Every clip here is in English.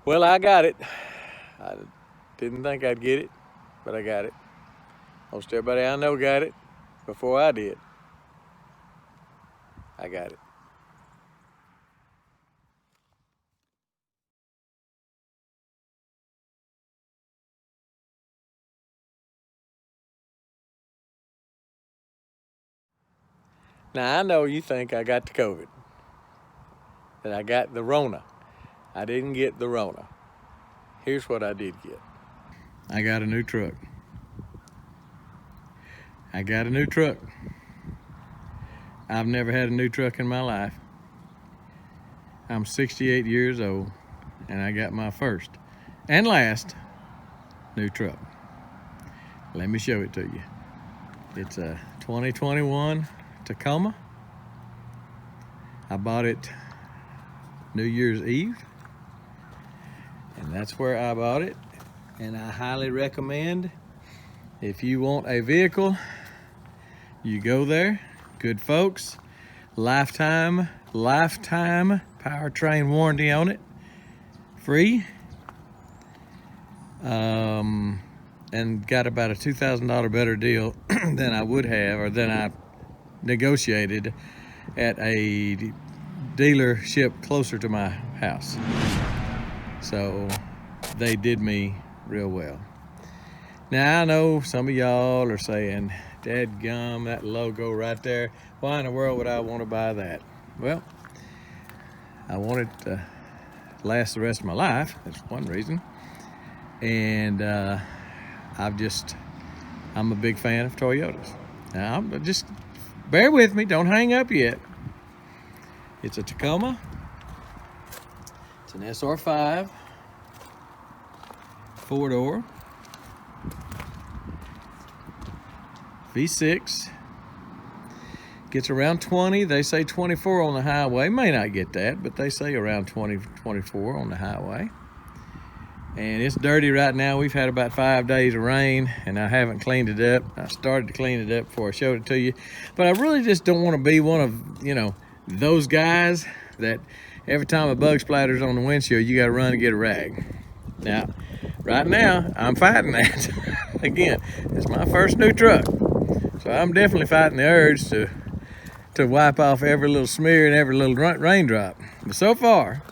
Well, I got it. I didn't think I'd get it, but I got it. Most everybody I know got it before I did. I got it. Now, I know you think I got the COVID, that I got the Rona. I didn't get the Rona. Here's what I did get. I got a new truck. I got a new truck. I've never had a new truck in my life. I'm 68 years old, and I got my first and last new truck. Let me show it to you. It's a 2021 Tacoma. I bought it New Year's Eve, and that's where I bought it. And I highly recommend, if you want a vehicle, you go there. Good folks, lifetime powertrain warranty on it, free, and got about a $2,000 better deal than I would have, or than I negotiated at a dealership closer to my house. So they did me real well. Now, I know some of y'all are saying, dadgum, that logo right there, why in the world would I want to buy that? Well, I want it to last the rest of my life. That's one reason. And I'm a big fan of Toyotas. Now, just bear with me, don't hang up yet. It's a Tacoma. It's an SR5, 4-door, V6. Gets around 20. They say 24 on the highway. May not get that, but they say around 20, 24 on the highway. And it's dirty right now. We've had about 5 days of rain, and I haven't cleaned it up. I started to clean it up before I showed it to you. But I really just don't want to be one of, those guys that every time a bug splatters on the windshield, you got to run and get a rag. Now, right now, I'm fighting that. Again, it's my first new truck. So I'm definitely fighting the urge to wipe off every little smear and every little raindrop. But so far,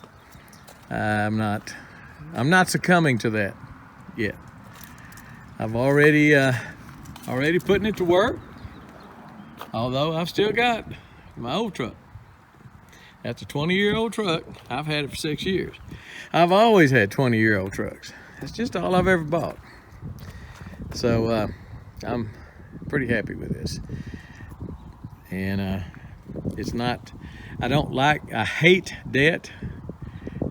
I'm not succumbing to that yet. I've already putting it to work, although I've still got my old truck. That's a 20-year-old truck. I've had it for 6 years. I've always had 20-year-old trucks. That's just all I've ever bought. So I'm pretty happy with this. And it's not, I hate debt.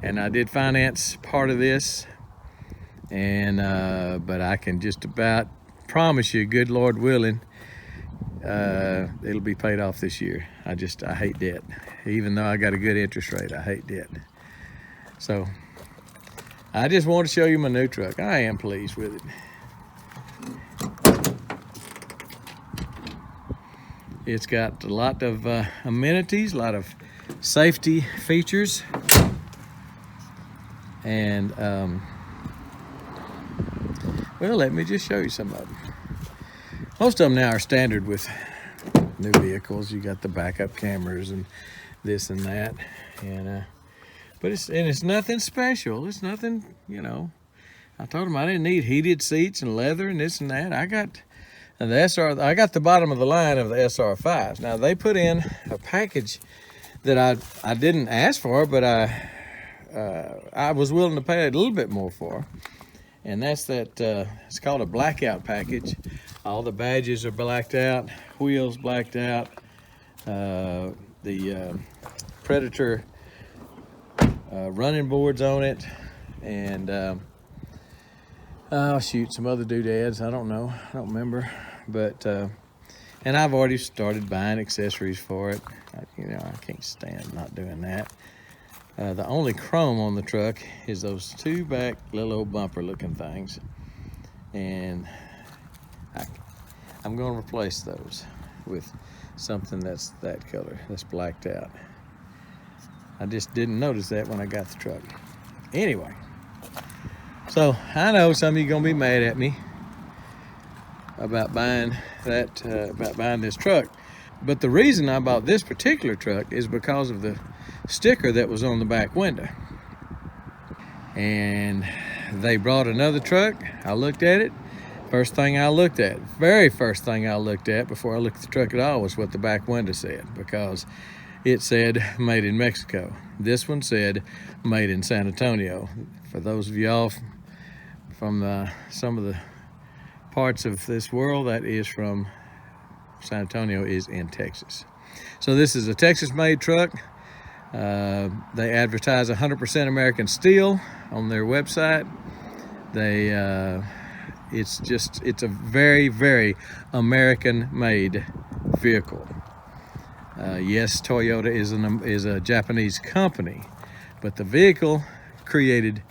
And I did finance part of this. And but I can just about promise you, good Lord willing, it'll be paid off this year. I hate debt. Even though I got a good interest rate, I hate debt. So I just want to show you my new truck. I am pleased with it. It's got a lot of amenities, a lot of safety features. And well, let me just show you some of them. Most of them now are standard with new vehicles. You got the backup cameras and this and that, and but it's nothing special. It's nothing, I told them I didn't need heated seats and leather and this and that. I got the bottom of the line of the SR5s. Now they put in a package that I didn't ask for, but I was willing to pay a little bit more for. And that's that, it's called a blackout package. All the badges are blacked out, wheels blacked out, the Predator running boards on it, and some other doodads, I don't know, I don't remember. But, and I've already started buying accessories for it. I can't stand not doing that. The only chrome on the truck is those two back little old bumper looking things. And I'm going to replace those with something that's that color, that's blacked out. I just didn't notice that when I got the truck. Anyway, So I know some of you gonna be mad at me about buying this truck, but the reason I bought this particular truck is because of the sticker that was on the back window. And they brought another truck. I looked at it. Very first thing I looked at before I looked at the truck at all was what the back window said, because it said made in Mexico. This one said made in San Antonio. For those of y'all from some of the parts of this world, that is from San Antonio is in Texas. So this is a Texas-made truck. They advertise 100% American steel on their website. It's a very, very American-made vehicle. Yes, Toyota is a Japanese company, but the vehicle created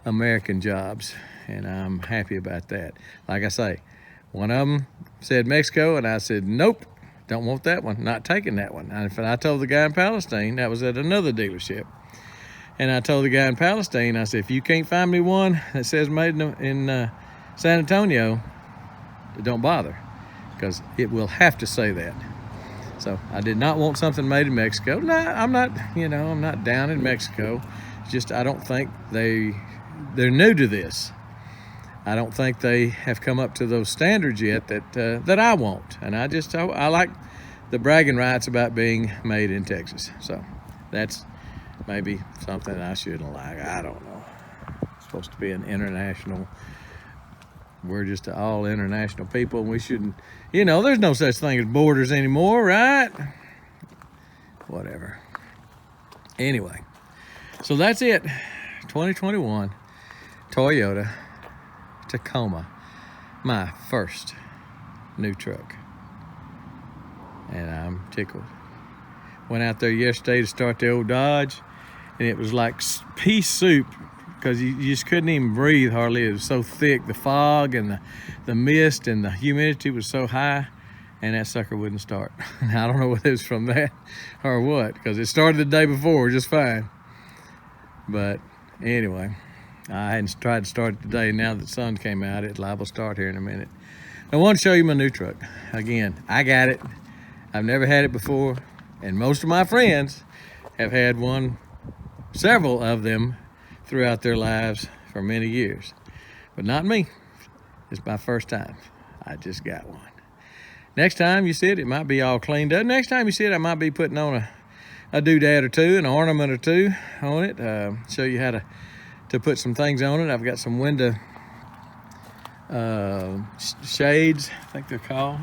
American jobs, and I'm happy about that. Like I say, one of them said Mexico, and I said, nope, don't want that one, not taking that one. And I told the guy in Palestine, that was at another dealership, and I told the guy in Palestine, I said, if you can't find me one that says made in San Antonio, don't bother, because it will have to say that. So I did not want something made in Mexico. No, I'm not down in Mexico. It's just I don't think they're new to this. I don't think they have come up to those standards yet that I want. And I like the bragging rights about being made in Texas. So that's maybe something I shouldn't like. I don't know. It's supposed to be an international. We're just all international people, and we shouldn't, there's no such thing as borders anymore, right? Whatever. Anyway, so that's it. 2021 Toyota Tacoma, my first new truck. And I'm tickled. Went out there yesterday to start the old Dodge, and it was like pea soup, because you just couldn't even breathe hardly. It was so thick. The fog and the mist and the humidity was so high, and that sucker wouldn't start. I don't know whether it was from that or what, because it started the day before just fine. But anyway, I hadn't tried to start it today. Now that the sun came out, it's liable to start here in a minute. I want to show you my new truck. Again, I got it. I've never had it before, and most of my friends have had one, several of them, throughout their lives for many years, but not me. It's my first time. I just got one. Next time you see it, it might be all cleaned up. Next time you see it, I might be putting on a doodad or two, an ornament or two on it. Show you how to put some things on it. I've got some window shades, I think they're called,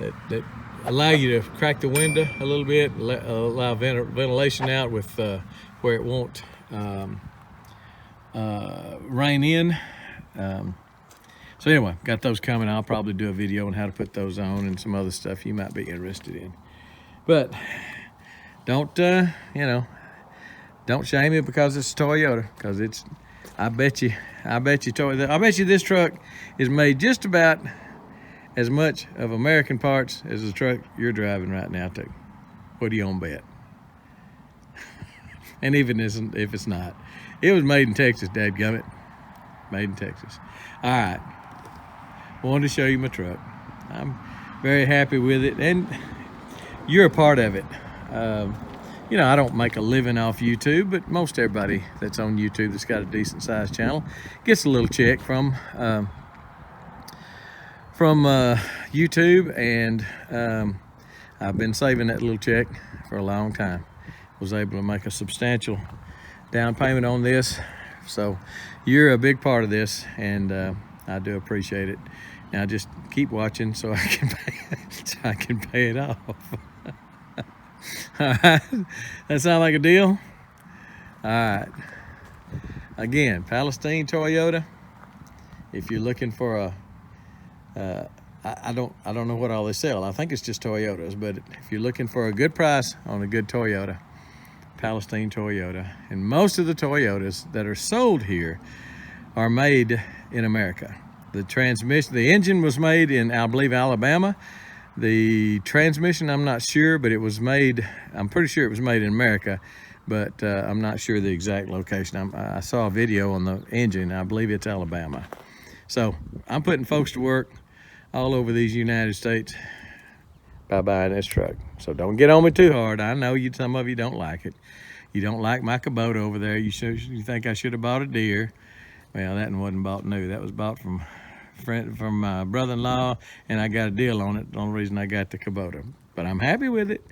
that allow you to crack the window a little bit, allow ventilation out with where it won't rain in. So anyway, got those coming. I'll probably do a video on how to put those on and some other stuff you might be interested in. But don't don't shame me because it's Toyota, because I bet you this truck is made just about as much of American parts as the truck you're driving right now too. What do you gonna bet? And even if it's not, it was made in Texas, dadgummit. Made in Texas. All right. Wanted to show you my truck. I'm very happy with it, and you're a part of it. I don't make a living off YouTube, but most everybody that's on YouTube that's got a decent sized channel gets a little check from YouTube, and I've been saving that little check for a long time. Was able to make a substantial down payment on this, so you're a big part of this, and I do appreciate it. Now just keep watching so I can pay it off. All right, that sound like a deal? All right. Again, Palestine Toyota. If you're looking for I don't know what all they sell. I think it's just Toyotas, but if you're looking for a good price on a good Toyota, Palestine Toyota. And most of the Toyotas that are sold here are made in America. The engine was made in, I believe, Alabama. The transmission, I'm not sure, but I'm pretty sure it was made in America. but I'm not sure the exact location. I saw a video on the engine. I believe it's Alabama. So I'm putting folks to work all over these United States by buying this truck. So don't get on me too hard. I know some of you don't like it. You don't like my Kubota over there. You think I should have bought a deer. Well, that one wasn't bought new. That was bought from my brother-in-law, and I got a deal on it. The only reason I got the Kubota. But I'm happy with it.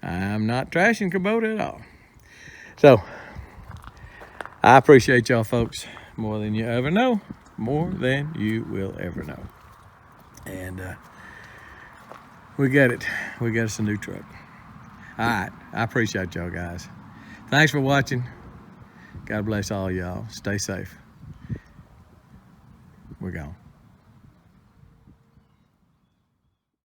I'm not trashing Kubota at all. So I appreciate y'all folks more than you ever know. More than you will ever know. And we got it. We got us a new truck. All right. I appreciate y'all guys. Thanks for watching. God bless all y'all. Stay safe. We're gone.